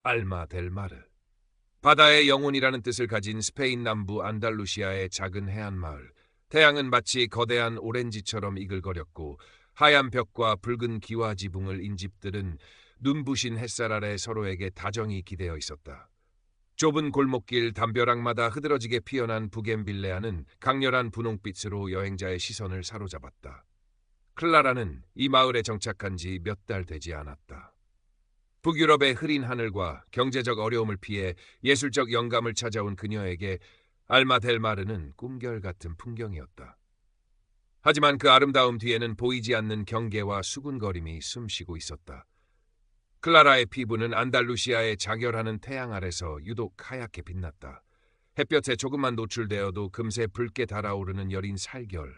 알마 델 마르. 바다의 영혼이라는 뜻을 가진 스페인 남부 안달루시아의 작은 해안 마을. 태양은 마치 거대한 오렌지처럼 이글거렸고 하얀 벽과 붉은 기와 지붕을 인집들은 눈부신 햇살 아래 서로에게 다정히 기대어 있었다. 좁은 골목길 담벼락마다 흐드러지게 피어난 부겐빌레아는 강렬한 분홍빛으로 여행자의 시선을 사로잡았다. 클라라는 이 마을에 정착한 지 몇 달 되지 않았다. 북유럽의 흐린 하늘과 경제적 어려움을 피해 예술적 영감을 찾아온 그녀에게 알마 델 마르는 꿈결 같은 풍경이었다. 하지만 그 아름다움 뒤에는 보이지 않는 경계와 수군거림이 숨쉬고 있었다. 클라라의 피부는 안달루시아의 자결하는 태양 아래서 유독 하얗게 빛났다. 햇볕에 조금만 노출되어도 금세 붉게 달아오르는 여린 살결,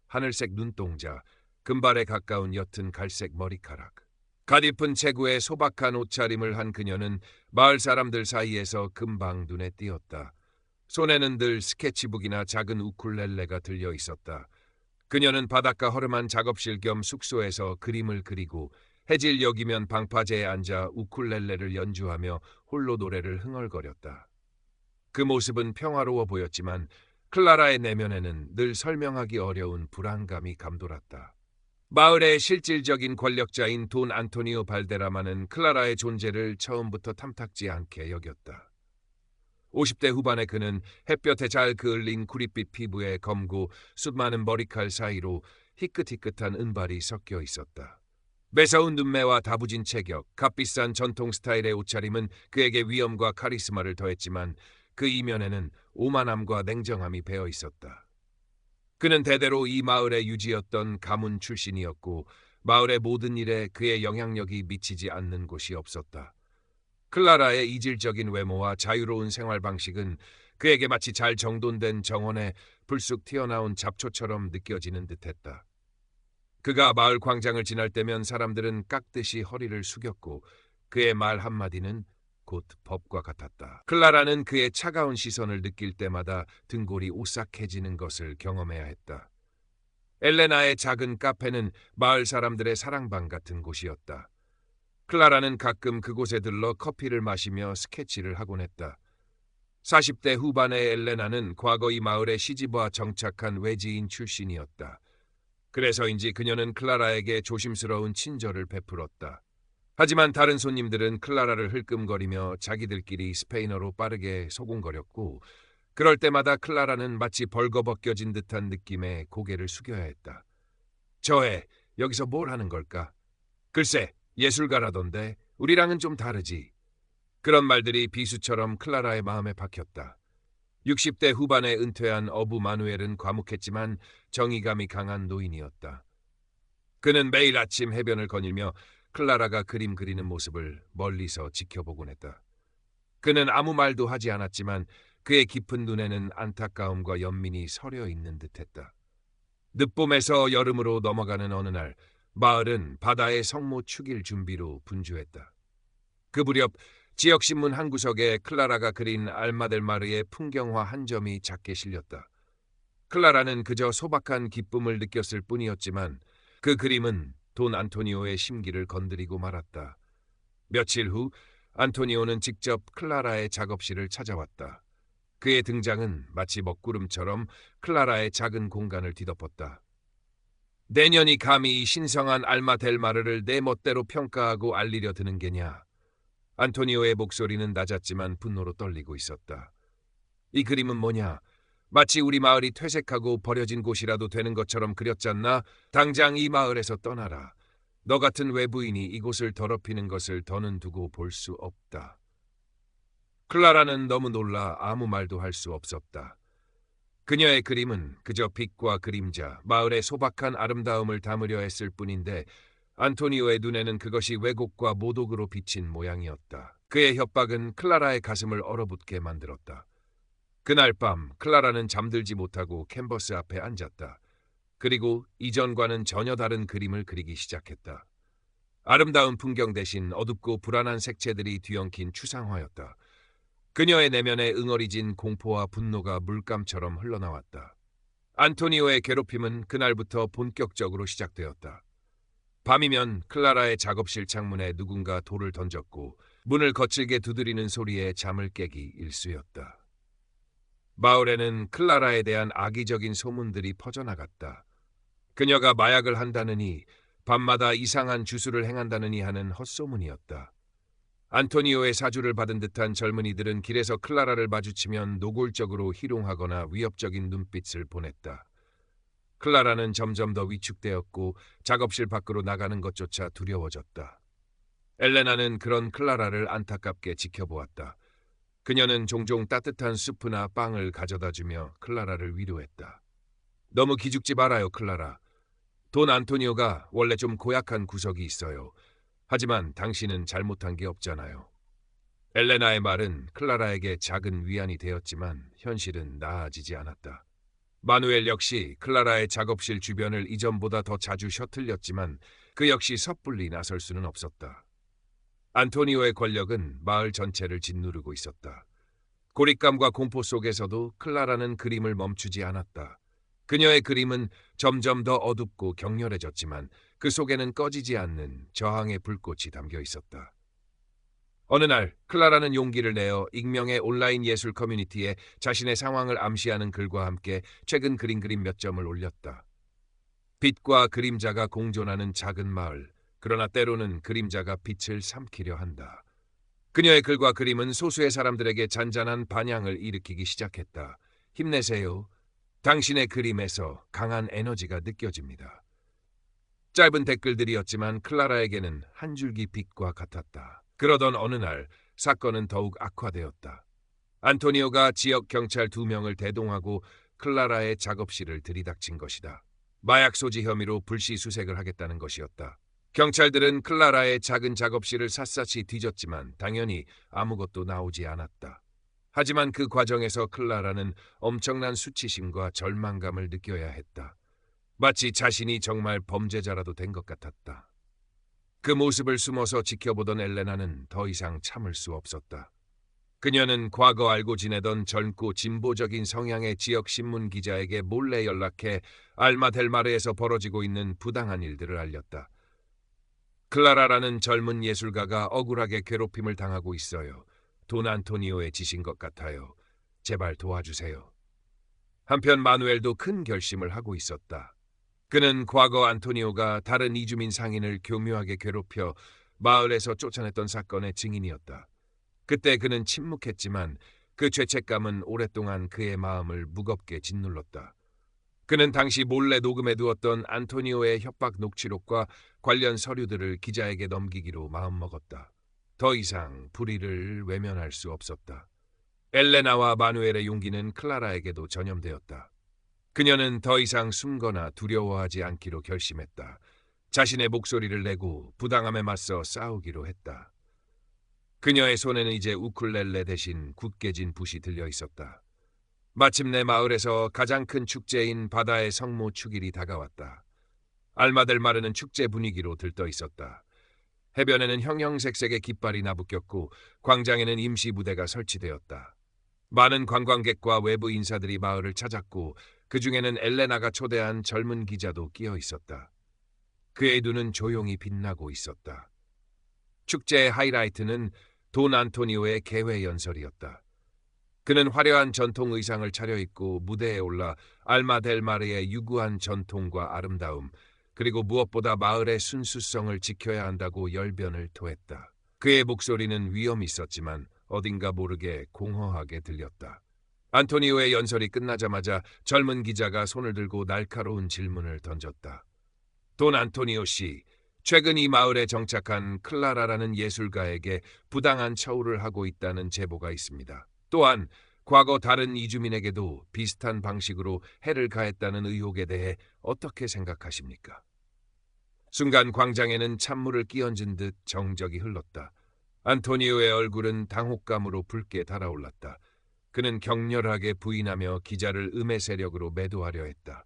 하늘색 눈동자, 금발에 가까운 옅은 갈색 머리카락. 갓입은 체구에 소박한 옷차림을 한 그녀는 마을 사람들 사이에서 금방 눈에 띄었다. 손에는 늘 스케치북이나 작은 우쿨렐레가 들려 있었다. 그녀는 바닷가 허름한 작업실 겸 숙소에서 그림을 그리고 해질 여기면 방파제에 앉아 우쿨렐레를 연주하며 홀로 노래를 흥얼거렸다. 그 모습은 평화로워 보였지만 클라라의 내면에는 늘 설명하기 어려운 불안감이 감돌았다. 마을의 실질적인 권력자인 돈 안토니오 발데라마는 클라라의 존재를 처음부터 탐탁지 않게 여겼다. 50대 후반의 그는 햇볕에 잘 그을린 구릿빛 피부에 검고 숱 많은 머리칼 사이로 희끗희끗한 은발이 섞여 있었다. 매서운 눈매와 다부진 체격, 값비싼 전통 스타일의 옷차림은 그에게 위엄과 카리스마를 더했지만 그 이면에는 오만함과 냉정함이 배어 있었다. 그는 대대로 이 마을의 유지였던 가문 출신이었고 마을의 모든 일에 그의 영향력이 미치지 않는 곳이 없었다. 클라라의 이질적인 외모와 자유로운 생활 방식은 그에게 마치 잘 정돈된 정원에 불쑥 튀어나온 잡초처럼 느껴지는 듯했다. 그가 마을 광장을 지날 때면 사람들은 깍듯이 허리를 숙였고 그의 말 한마디는 곧 법과 같았다. 클라라는 그의 차가운 시선을 느낄 때마다 등골이 오싹해지는 것을 경험해야 했다. 엘레나의 작은 카페는 마을 사람들의 사랑방 같은 곳이었다. 클라라는 가끔 그곳에 들러 커피를 마시며 스케치를 하곤 했다. 40대 후반의 엘레나는 과거 이 마을에 시집와 정착한 외지인 출신이었다. 그래서인지 그녀는 클라라에게 조심스러운 친절을 베풀었다. 하지만 다른 손님들은 클라라를 흘끔거리며 자기들끼리 스페인어로 빠르게 소곤거렸고 그럴 때마다 클라라는 마치 벌거벗겨진 듯한 느낌에 고개를 숙여야 했다. 저 애, 여기서 뭘 하는 걸까? 글쎄, 예술가라던데 우리랑은 좀 다르지. 그런 말들이 비수처럼 클라라의 마음에 박혔다. 60대 후반에 은퇴한 어부 마누엘은 과묵했지만 정의감이 강한 노인이었다. 그는 매일 아침 해변을 거닐며 클라라가 그림 그리는 모습을 멀리서 지켜보곤 했다. 그는 아무 말도 하지 않았지만 그의 깊은 눈에는 안타까움과 연민이 서려 있는 듯했다. 늦봄에서 여름으로 넘어가는 어느 날 마을은 바다의 성모 축일 준비로 분주했다. 그 무렵 지역신문 한 구석에 클라라가 그린 알마델마르의 풍경화 한 점이 작게 실렸다. 클라라는 그저 소박한 기쁨을 느꼈을 뿐이었지만 그 그림은 돈 안토니오의 심기를 건드리고 말았다. 며칠 후 안토니오는 직접 클라라의 작업실을 찾아왔다. 그의 등장은 마치 먹구름처럼 클라라의 작은 공간을 뒤덮었다. 내년이 감히 이 신성한 알마델마르를 내 멋대로 평가하고 알리려 드는 게냐. 안토니오의 목소리는 낮았지만 분노로 떨리고 있었다. 이 그림은 뭐냐? 마치 우리 마을이 퇴색하고 버려진 곳이라도 되는 것처럼 그렸잖나? 당장 이 마을에서 떠나라. 너 같은 외부인이 이곳을 더럽히는 것을 더는 두고 볼 수 없다. 클라라는 너무 놀라 아무 말도 할 수 없었다. 그녀의 그림은 그저 빛과 그림자, 마을의 소박한 아름다움을 담으려 했을 뿐인데 안토니오의 눈에는 그것이 왜곡과 모독으로 비친 모양이었다. 그의 협박은 클라라의 가슴을 얼어붙게 만들었다. 그날 밤 클라라는 잠들지 못하고 캔버스 앞에 앉았다. 그리고 이전과는 전혀 다른 그림을 그리기 시작했다. 아름다운 풍경 대신 어둡고 불안한 색채들이 뒤엉킨 추상화였다. 그녀의 내면에 응어리진 공포와 분노가 물감처럼 흘러나왔다. 안토니오의 괴롭힘은 그날부터 본격적으로 시작되었다. 밤이면 클라라의 작업실 창문에 누군가 돌을 던졌고 문을 거칠게 두드리는 소리에 잠을 깨기 일쑤였다. 마을에는 클라라에 대한 악의적인 소문들이 퍼져나갔다. 그녀가 마약을 한다느니 밤마다 이상한 주술을 행한다느니 하는 헛소문이었다. 안토니오의 사주를 받은 듯한 젊은이들은 길에서 클라라를 마주치면 노골적으로 희롱하거나 위협적인 눈빛을 보냈다. 클라라는 점점 더 위축되었고 작업실 밖으로 나가는 것조차 두려워졌다. 엘레나는 그런 클라라를 안타깝게 지켜보았다. 그녀는 종종 따뜻한 수프나 빵을 가져다주며 클라라를 위로했다. 너무 기죽지 말아요, 클라라. 돈 안토니오가 원래 좀 고약한 구석이 있어요. 하지만 당신은 잘못한 게 없잖아요. 엘레나의 말은 클라라에게 작은 위안이 되었지만 현실은 나아지지 않았다. 마누엘 역시 클라라의 작업실 주변을 이전보다 더 자주 셔틀렸지만 그 역시 섣불리 나설 수는 없었다. 안토니오의 권력은 마을 전체를 짓누르고 있었다. 고립감과 공포 속에서도 클라라는 그림을 멈추지 않았다. 그녀의 그림은 점점 더 어둡고 격렬해졌지만 그 속에는 꺼지지 않는 저항의 불꽃이 담겨 있었다. 어느 날 클라라는 용기를 내어 익명의 온라인 예술 커뮤니티에 자신의 상황을 암시하는 글과 함께 최근 그린 그림 몇 점을 올렸다. 빛과 그림자가 공존하는 작은 마을, 그러나 때로는 그림자가 빛을 삼키려 한다. 그녀의 글과 그림은 소수의 사람들에게 잔잔한 반향을 일으키기 시작했다. 힘내세요. 당신의 그림에서 강한 에너지가 느껴집니다. 짧은 댓글들이었지만 클라라에게는 한 줄기 빛과 같았다. 그러던 어느 날 사건은 더욱 악화되었다. 안토니오가 지역 경찰 2명을 대동하고 클라라의 작업실을 들이닥친 것이다. 마약 소지 혐의로 불시 수색을 하겠다는 것이었다. 경찰들은 클라라의 작은 작업실을 샅샅이 뒤졌지만 당연히 아무것도 나오지 않았다. 하지만 그 과정에서 클라라는 엄청난 수치심과 절망감을 느껴야 했다. 마치 자신이 정말 범죄자라도 된 것 같았다. 그 모습을 숨어서 지켜보던 엘레나는 더 이상 참을 수 없었다. 그녀는 과거 알고 지내던 젊고 진보적인 성향의 지역 신문 기자에게 몰래 연락해 알마델마르에서 벌어지고 있는 부당한 일들을 알렸다. 클라라라는 젊은 예술가가 억울하게 괴롭힘을 당하고 있어요. 돈 안토니오의 짓인 것 같아요. 제발 도와주세요. 한편 마누엘도 큰 결심을 하고 있었다. 그는 과거 안토니오가 다른 이주민 상인을 교묘하게 괴롭혀 마을에서 쫓아냈던 사건의 증인이었다. 그때 그는 침묵했지만 그 죄책감은 오랫동안 그의 마음을 무겁게 짓눌렀다. 그는 당시 몰래 녹음해두었던 안토니오의 협박 녹취록과 관련 서류들을 기자에게 넘기기로 마음먹었다. 더 이상 불의를 외면할 수 없었다. 엘레나와 마누엘의 용기는 클라라에게도 전염되었다. 그녀는 더 이상 숨거나 두려워하지 않기로 결심했다. 자신의 목소리를 내고 부당함에 맞서 싸우기로 했다. 그녀의 손에는 이제 우쿨렐레 대신 굳게 진 붓이 들려 있었다. 마침내 마을에서 가장 큰 축제인 바다의 성모 축일이 다가왔다. 알마델마르는 축제 분위기로 들떠 있었다. 해변에는 형형색색의 깃발이 나부꼈고 광장에는 임시 무대가 설치되었다. 많은 관광객과 외부 인사들이 마을을 찾았고 그 중에는 엘레나가 초대한 젊은 기자도 끼어 있었다. 그의 눈은 조용히 빛나고 있었다. 축제의 하이라이트는 돈 안토니오의 개회 연설이었다. 그는 화려한 전통 의상을 차려입고 무대에 올라 알마델마르의 유구한 전통과 아름다움, 그리고 무엇보다 마을의 순수성을 지켜야 한다고 열변을 토했다. 그의 목소리는 위험이 있었지만 어딘가 모르게 공허하게 들렸다. 안토니오의 연설이 끝나자마자 젊은 기자가 손을 들고 날카로운 질문을 던졌다. 돈 안토니오 씨, 최근 이 마을에 정착한 클라라라는 예술가에게 부당한 처우를 하고 있다는 제보가 있습니다. 또한 과거 다른 이주민에게도 비슷한 방식으로 해를 가했다는 의혹에 대해 어떻게 생각하십니까? 순간 광장에는 찬물을 끼얹은 듯 정적이 흘렀다. 안토니오의 얼굴은 당혹감으로 붉게 달아올랐다. 그는 격렬하게 부인하며 기자를 음해 세력으로 매도하려 했다.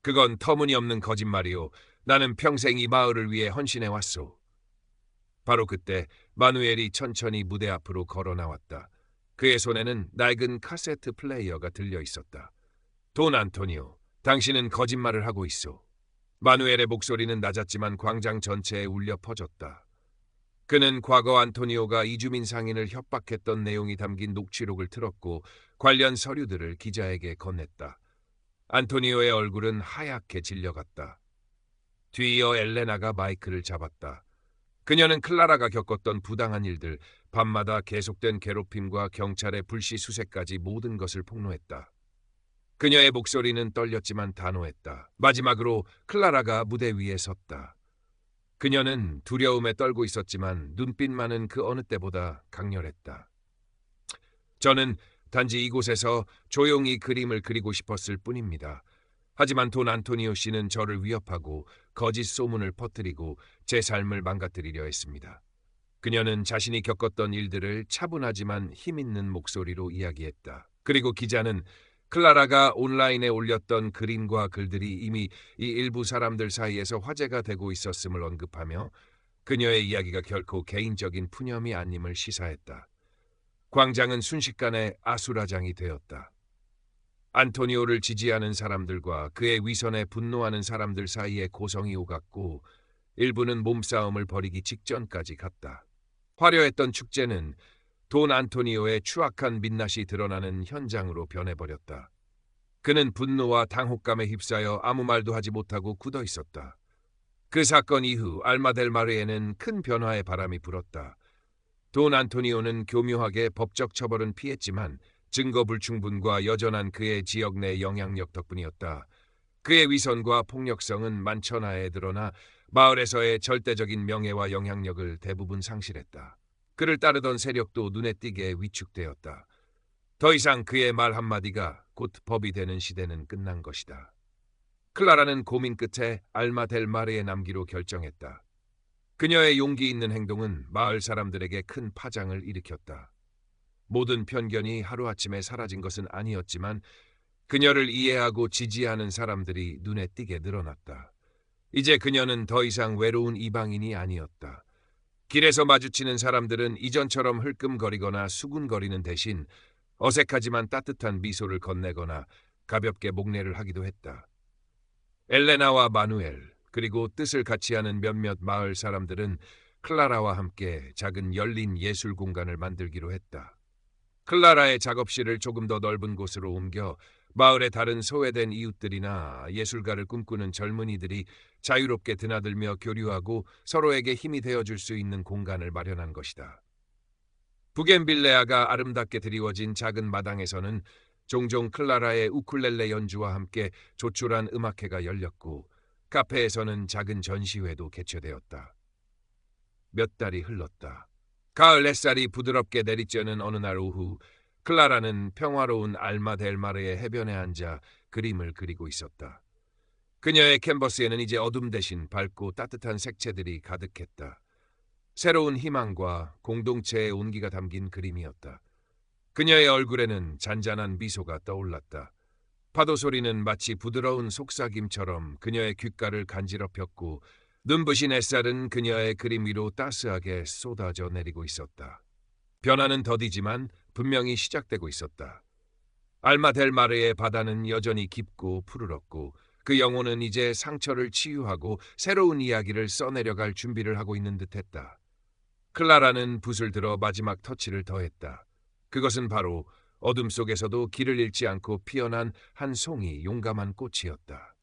그건 터무니없는 거짓말이오. 나는 평생 이 마을을 위해 헌신해왔소. 바로 그때 마누엘이 천천히 무대 앞으로 걸어 나왔다. 그의 손에는 낡은 카세트 플레이어가 들려 있었다. 돈 안토니오, 당신은 거짓말을 하고 있소. 마누엘의 목소리는 낮았지만 광장 전체에 울려 퍼졌다. 그는 과거 안토니오가 이주민 상인을 협박했던 내용이 담긴 녹취록을 틀었고 관련 서류들을 기자에게 건넸다. 안토니오의 얼굴은 하얗게 질려갔다. 뒤이어 엘레나가 마이크를 잡았다. 그녀는 클라라가 겪었던 부당한 일들, 밤마다 계속된 괴롭힘과 경찰의 불시 수색까지 모든 것을 폭로했다. 그녀의 목소리는 떨렸지만 단호했다. 마지막으로 클라라가 무대 위에 섰다. 그녀는 두려움에 떨고 있었지만 눈빛만은 그 어느 때보다 강렬했다. 저는 단지 이곳에서 조용히 그림을 그리고 싶었을 뿐입니다. 하지만 돈 안토니오 씨는 저를 위협하고 거짓 소문을 퍼뜨리고 제 삶을 망가뜨리려 했습니다. 그녀는 자신이 겪었던 일들을 차분하지만 힘있는 목소리로 이야기했다. 그리고 기자는 클라라가 온라인에 올렸던 그림과 글들이 이미 이 일부 사람들 사이에서 화제가 되고 있었음을 언급하며 그녀의 이야기가 결코 개인적인 푸념이 아님을 시사했다. 광장은 순식간에 아수라장이 되었다. 안토니오를 지지하는 사람들과 그의 위선에 분노하는 사람들 사이에 고성이 오갔고 일부는 몸싸움을 벌이기 직전까지 갔다. 화려했던 축제는 돈 안토니오의 추악한 민낯이 드러나는 현장으로 변해버렸다. 그는 분노와 당혹감에 휩싸여 아무 말도 하지 못하고 굳어 있었다. 그 사건 이후 알마델마르에는 큰 변화의 바람이 불었다. 돈 안토니오는 교묘하게 법적 처벌은 피했지만 증거 불충분과 여전한 그의 지역 내 영향력 덕분이었다. 그의 위선과 폭력성은 만천하에 드러나 마을에서의 절대적인 명예와 영향력을 대부분 상실했다. 그를 따르던 세력도 눈에 띄게 위축되었다. 더 이상 그의 말 한마디가 곧 법이 되는 시대는 끝난 것이다. 클라라는 고민 끝에 알마 델 마르에 남기로 결정했다. 그녀의 용기 있는 행동은 마을 사람들에게 큰 파장을 일으켰다. 모든 편견이 하루아침에 사라진 것은 아니었지만 그녀를 이해하고 지지하는 사람들이 눈에 띄게 늘어났다. 이제 그녀는 더 이상 외로운 이방인이 아니었다. 길에서 마주치는 사람들은 이전처럼 흘끔거리거나 수군거리는 대신 어색하지만 따뜻한 미소를 건네거나 가볍게 목례를 하기도 했다. 엘레나와 마누엘, 그리고 뜻을 같이 하는 몇몇 마을 사람들은 클라라와 함께 작은 열린 예술 공간을 만들기로 했다. 클라라의 작업실을 조금 더 넓은 곳으로 옮겨 마을의 다른 소외된 이웃들이나 예술가를 꿈꾸는 젊은이들이 자유롭게 드나들며 교류하고 서로에게 힘이 되어줄 수 있는 공간을 마련한 것이다. 부겐빌레아가 아름답게 드리워진 작은 마당에서는 종종 클라라의 우쿨렐레 연주와 함께 조촐한 음악회가 열렸고 카페에서는 작은 전시회도 개최되었다. 몇 달이 흘렀다. 가을 햇살이 부드럽게 내리쬐는 어느 날 오후 클라라는 평화로운 알마 델 마르의 해변에 앉아 그림을 그리고 있었다. 그녀의 캔버스에는 이제 어둠 대신 밝고 따뜻한 색채들이 가득했다. 새로운 희망과 공동체의 온기가 담긴 그림이었다. 그녀의 얼굴에는 잔잔한 미소가 떠올랐다. 파도 소리는 마치 부드러운 속삭임처럼 그녀의 귓가를 간지럽혔고 눈부신 햇살은 그녀의 그림 위로 따스하게 쏟아져 내리고 있었다. 변화는 더디지만 분명히 시작되고 있었다. 알마 델 마르의 바다는 여전히 깊고 푸르렀고 그 영혼은 이제 상처를 치유하고 새로운 이야기를 써내려갈 준비를 하고 있는 듯했다. 클라라는 붓을 들어 마지막 터치를 더했다. 그것은 바로 어둠 속에서도 길을 잃지 않고 피어난 한 송이 용감한 꽃이었다.